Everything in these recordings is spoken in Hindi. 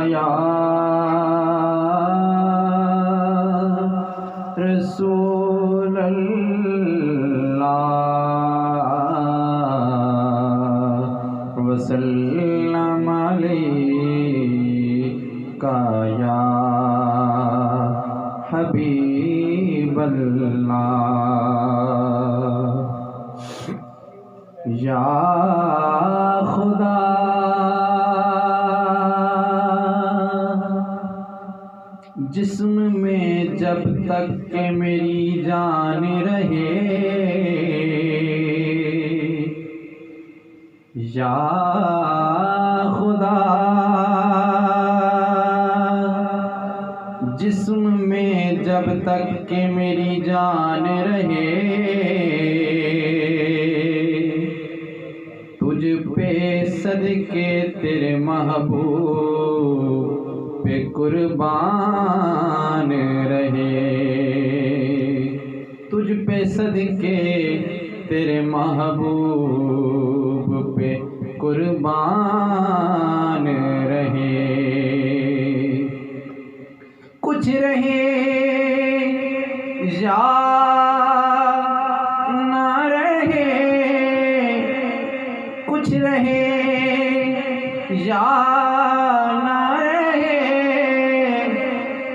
या रसूल अल्लाह वसल्लम अलैका या हबीब अल्लाह। या खुदा जिस्म में जब तक के मेरी जान रहे, या खुदा जिस्म में जब तक के मेरी जान रहे, तुझ पे सदके तेरे महबूब पे कुर्बान रहे, तुझ पे सदके तेरे महबूब पे कुर्बान रहे। कुछ रहे या ना रहे, कुछ रहे या ना रहे,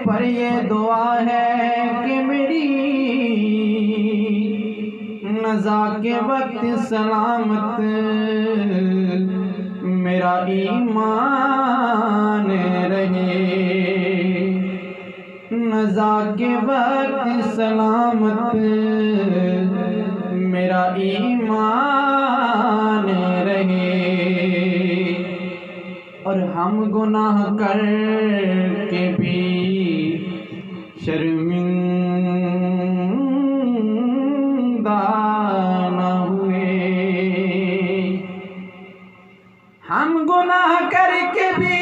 पर ये दुआ है कि मेरी नज़ा के वक्त सलामत मेरा ईमान रहे, नज़ा के वक्त सलामत मेरा ईमान रहे। और हम गुनाह कर के भी शर्मिंदा न हुए, हम गुनाह करके भी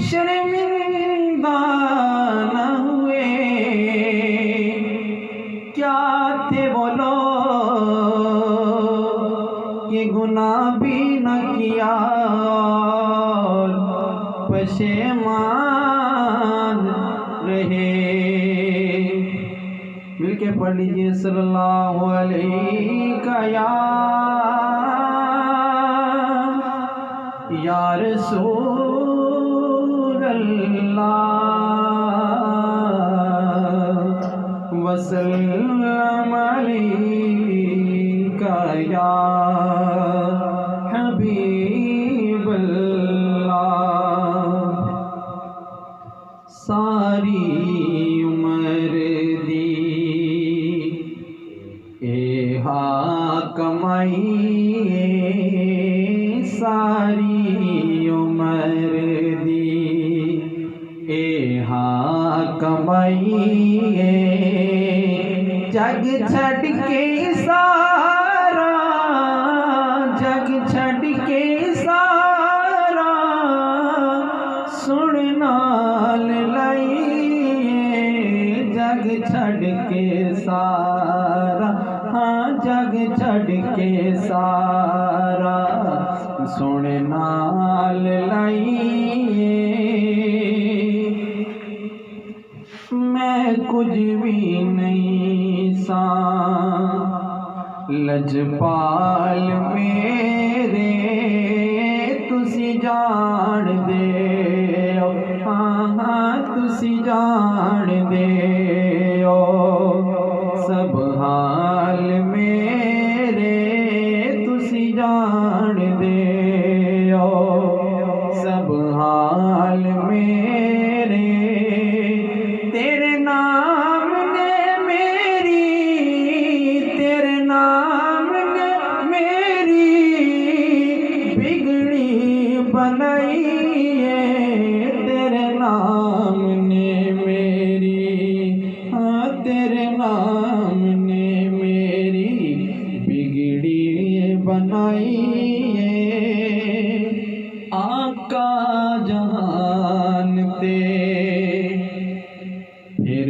शर्मिंदा न हुए। क्या थे वो लोग ये गुनाह भी न किया, पशेमान रहे। मिलके पढ़ लीजिए सल्लल्लाहु अलैहि या रसूल अल्लाह वसल्लम अलैका या हबीब अल्लाह। सारी उम्र दी एहा कमाई, सारी उम्र दी एहा कमाई, जग छड़ के सारा, जग छड़ के सारा सुन नाल लाइए, जग छड़ के सारा, हाँ जग छड़ के सारा सुन नाल लाइए। मैं कुछ भी नहीं सा लजपाल मेरे, तुसी जान दे, हाँ तुसी जान दे सब हाल मेरे, तुसी जान दे सब हाल मेरे। तेरे नाम ने मेरी, तेरे नाम ने मेरी बिगड़ी बनाई है, तेरे नाम ने मेरी, हाँ तेरे नाम ने मेरी बिगड़ी बनाई है। आका जहान ते फिर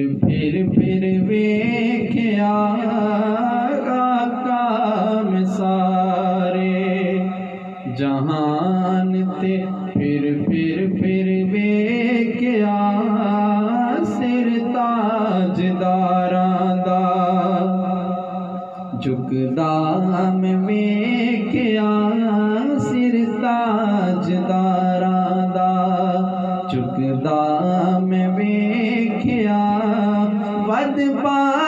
वेख्या, आका में सारे जहां ईमान ते फिर वेख्या सिर ताजदारां दा झुकदा मैं वेख्या सिर ताजदारां दा झुकदा मैं वेख्या वद पा